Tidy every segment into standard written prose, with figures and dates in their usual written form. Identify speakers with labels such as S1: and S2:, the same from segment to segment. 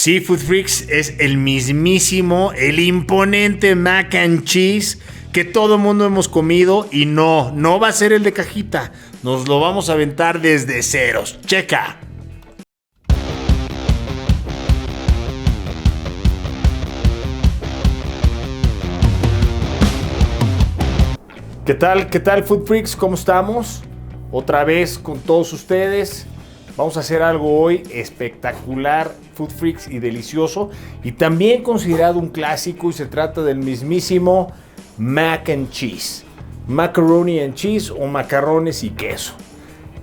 S1: Sí, Food Freaks, es el mismísimo, el imponente mac and cheese que todo mundo hemos comido y no va a ser el de cajita. Nos lo vamos a aventar desde ceros. Checa. ¿Qué tal, Food Freaks? ¿Cómo estamos? Otra vez con todos ustedes. Vamos a hacer algo hoy espectacular, Food Freaks, y delicioso. Y también considerado un clásico, y se trata del mismísimo mac and cheese. Macaroni and cheese o macarrones y queso.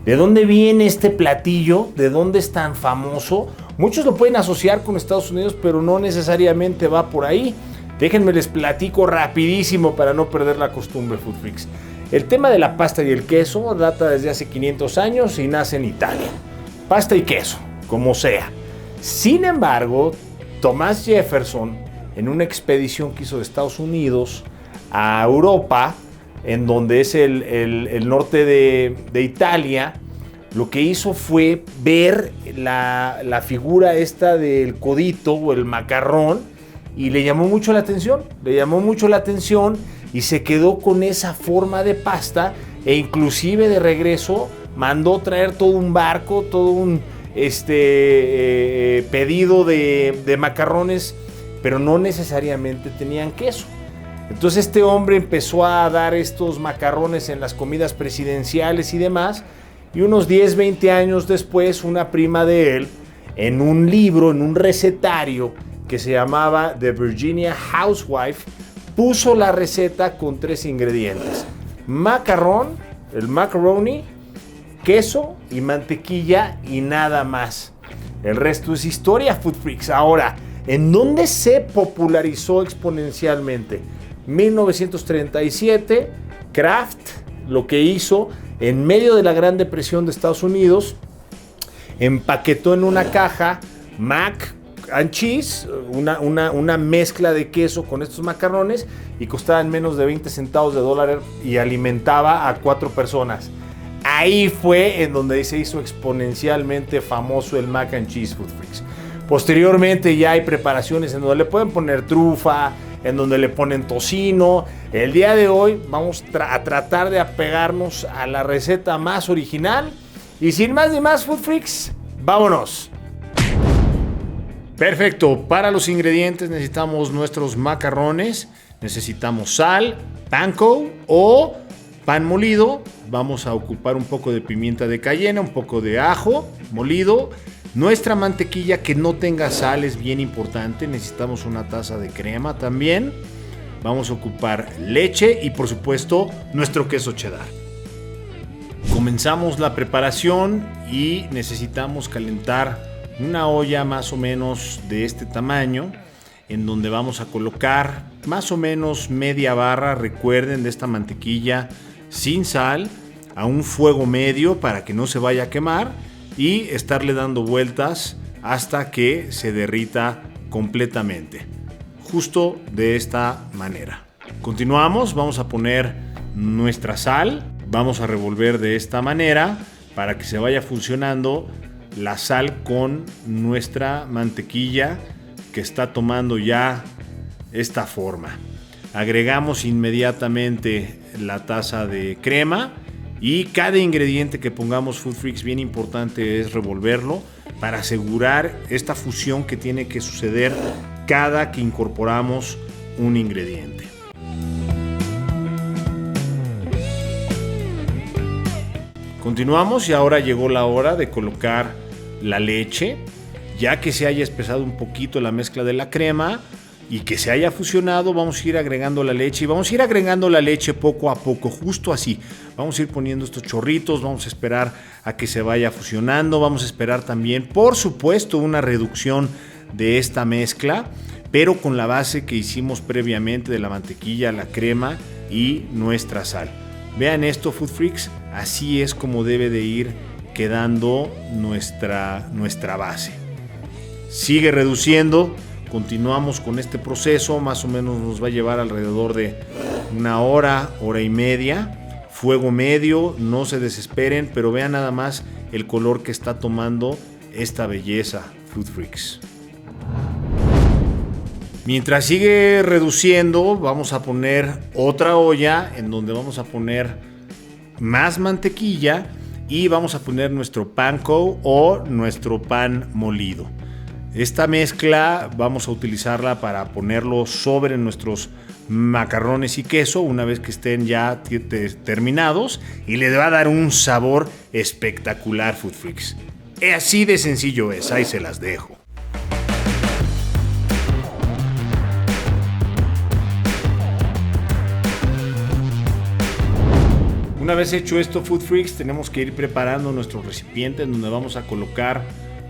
S1: ¿De dónde viene este platillo? ¿De dónde es tan famoso? Muchos lo pueden asociar con Estados Unidos, pero no necesariamente va por ahí. Déjenme les platico rapidísimo para no perder la costumbre, Food Freaks. El tema de la pasta y el queso data desde hace 500 años y nace en Italia. Pasta y queso, como sea. Sin embargo, Thomas Jefferson, en una expedición que hizo de Estados Unidos a Europa, en donde es el norte de Italia, lo que hizo fue ver la figura esta del codito o el macarrón y le llamó mucho la atención y se quedó con esa forma de pasta e inclusive de regreso mandó traer todo un barco, todo un pedido de macarrones, pero no necesariamente tenían queso. Entonces este hombre empezó a dar estos macarrones en las comidas presidenciales y demás, y unos 10, 20 años después, una prima de él, en un libro, en un recetario que se llamaba The Virginia Housewife, puso la receta con 3 ingredientes: macarrón, el macaroni, queso y mantequilla, y nada más. El resto es historia, Food Freaks. Ahora, ¿en dónde se popularizó exponencialmente? 1937, Kraft lo que hizo en medio de la Gran Depresión de Estados Unidos, empaquetó en una caja mac and cheese, una mezcla de queso con estos macarrones, y costaban menos de 20 centavos de dólar y alimentaba a 4 personas. Ahí fue en donde se hizo exponencialmente famoso el mac and cheese, Food Freaks. Posteriormente ya hay preparaciones en donde le pueden poner trufa, en donde le ponen tocino. El día de hoy vamos a tratar de apegarnos a la receta más original. Y sin más ni más, Food Freaks, vámonos. Perfecto, para los ingredientes necesitamos nuestros macarrones, necesitamos sal, panko o pan molido, vamos a ocupar un poco de pimienta de cayena, un poco de ajo molido, nuestra mantequilla que no tenga sal es bien importante, necesitamos una taza de crema también, vamos a ocupar leche y por supuesto nuestro queso cheddar. Comenzamos la preparación y necesitamos calentar una olla más o menos de este tamaño, en donde vamos a colocar más o menos media barra, recuerden, de esta mantequilla sin sal, a un fuego medio para que no se vaya a quemar, y estarle dando vueltas hasta que se derrita completamente, justo de esta manera. Continuamos, vamos a poner nuestra sal, vamos a revolver de esta manera para que se vaya funcionando la sal con nuestra mantequilla que está tomando ya esta forma. Agregamos inmediatamente la taza de crema y cada ingrediente que pongamos, Food Freaks, bien importante es revolverlo para asegurar esta fusión que tiene que suceder cada que incorporamos un ingrediente. Continuamos y ahora llegó la hora de colocar la leche. Ya que se haya espesado un poquito la mezcla de la crema y que se haya fusionado, vamos a ir agregando la leche, y vamos a ir agregando la leche poco a poco, justo así. Vamos a ir poniendo estos chorritos, vamos a esperar a que se vaya fusionando, vamos a esperar también, por supuesto, una reducción de esta mezcla, pero con la base que hicimos previamente de la mantequilla, la crema y nuestra sal. Vean esto, Food Freaks, así es como debe de ir quedando nuestra base. Sigue reduciendo, continuamos con este proceso, más o menos nos va a llevar alrededor de una hora, hora y media, fuego medio, no se desesperen, pero vean nada más el color que está tomando esta belleza, Food Freaks. Mientras sigue reduciendo, vamos a poner otra olla en donde vamos a poner más mantequilla y vamos a poner nuestro panko o nuestro pan molido. Esta mezcla vamos a utilizarla para ponerlo sobre nuestros macarrones y queso una vez que estén ya terminados, y le va a dar un sabor espectacular, Food Freaks. Así de sencillo es, ahí se las dejo. Una vez hecho esto, Food Freaks, tenemos que ir preparando nuestro recipiente en donde vamos a colocar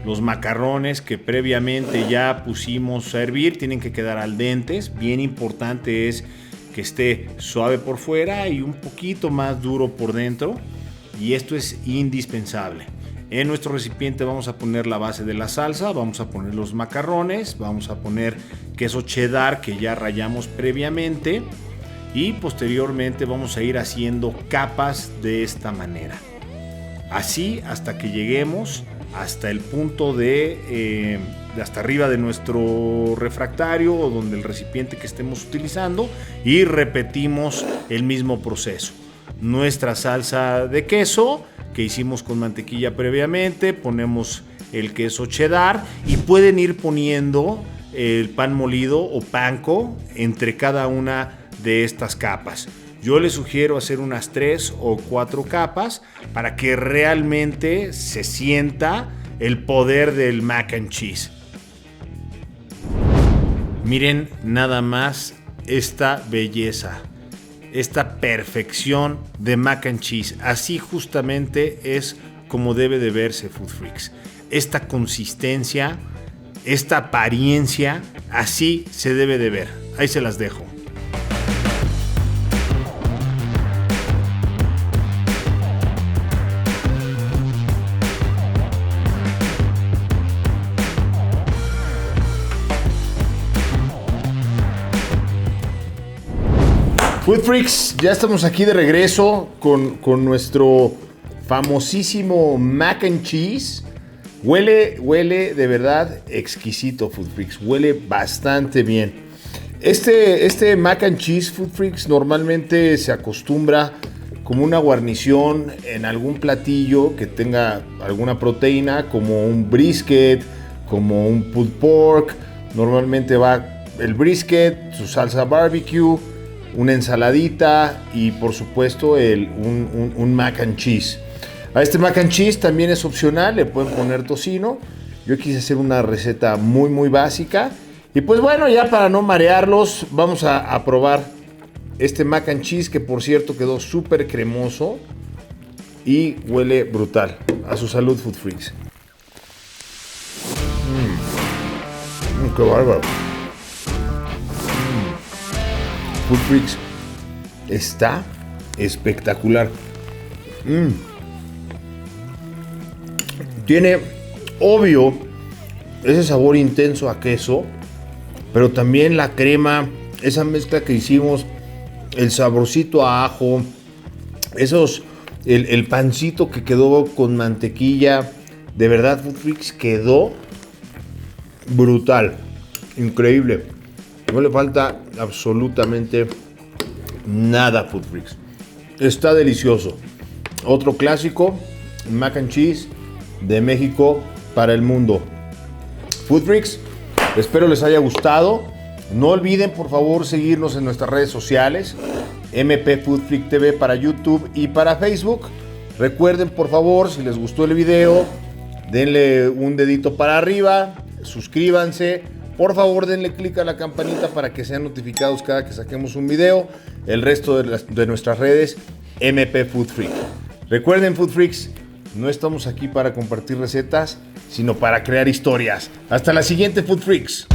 S1: los macarrones que previamente ya pusimos a hervir. Tienen que quedar al dente. Bien importante es que esté suave por fuera y un poquito más duro por dentro, y esto es indispensable. En nuestro recipiente vamos a poner la base de la salsa, vamos a poner los macarrones, vamos a poner queso cheddar que ya rallamos previamente, y posteriormente vamos a ir haciendo capas de esta manera, así hasta que lleguemos hasta el punto de hasta arriba de nuestro refractario o donde el recipiente que estemos utilizando, y repetimos el mismo proceso. Nuestra salsa de queso que hicimos con mantequilla previamente, ponemos el queso cheddar y pueden ir poniendo el pan molido o panko entre cada una de estas capas. Yo les sugiero hacer unas 3 o 4 capas para que realmente se sienta el poder del mac and cheese. Miren nada más esta belleza, esta perfección de mac and cheese. Así justamente es como debe de verse, Food Freaks. Esta consistencia, esta apariencia, así se debe de ver. Ahí se las dejo. Food Freaks, ya estamos aquí de regreso con nuestro famosísimo mac and cheese. Huele de verdad exquisito, Food Freaks. Huele bastante bien. Este mac and cheese, Food Freaks, normalmente se acostumbra como una guarnición en algún platillo que tenga alguna proteína, como un brisket, como un pulled pork. Normalmente va el brisket, su salsa barbecue, una ensaladita y por supuesto un mac and cheese. A este mac and cheese también es opcional, le pueden poner tocino. Yo quise hacer una receta muy básica. Y pues bueno, ya para no marearlos, vamos a probar este mac and cheese, que por cierto quedó súper cremoso y huele brutal. A su salud, Food Freaks. ¡Qué bárbaro! Food Freaks, está espectacular. Tiene, obvio, ese sabor intenso a queso, pero también la crema, esa mezcla que hicimos, el saborcito a ajo, el pancito que quedó con mantequilla. De verdad, Food Freaks, quedó brutal, increíble. No le falta absolutamente nada, Food Freaks. Está delicioso. Otro clásico, mac and cheese de México para el mundo. Food Freaks, espero les haya gustado. No olviden, por favor, seguirnos en nuestras redes sociales. MP Food Freak TV para YouTube y para Facebook. Recuerden, por favor, si les gustó el video, denle un dedito para arriba, suscríbanse. Por favor, denle click a la campanita para que sean notificados cada que saquemos un video. El resto de nuestras redes, MP Food Freak. Recuerden, Food Freaks, no estamos aquí para compartir recetas, sino para crear historias. Hasta la siguiente, Food Freaks.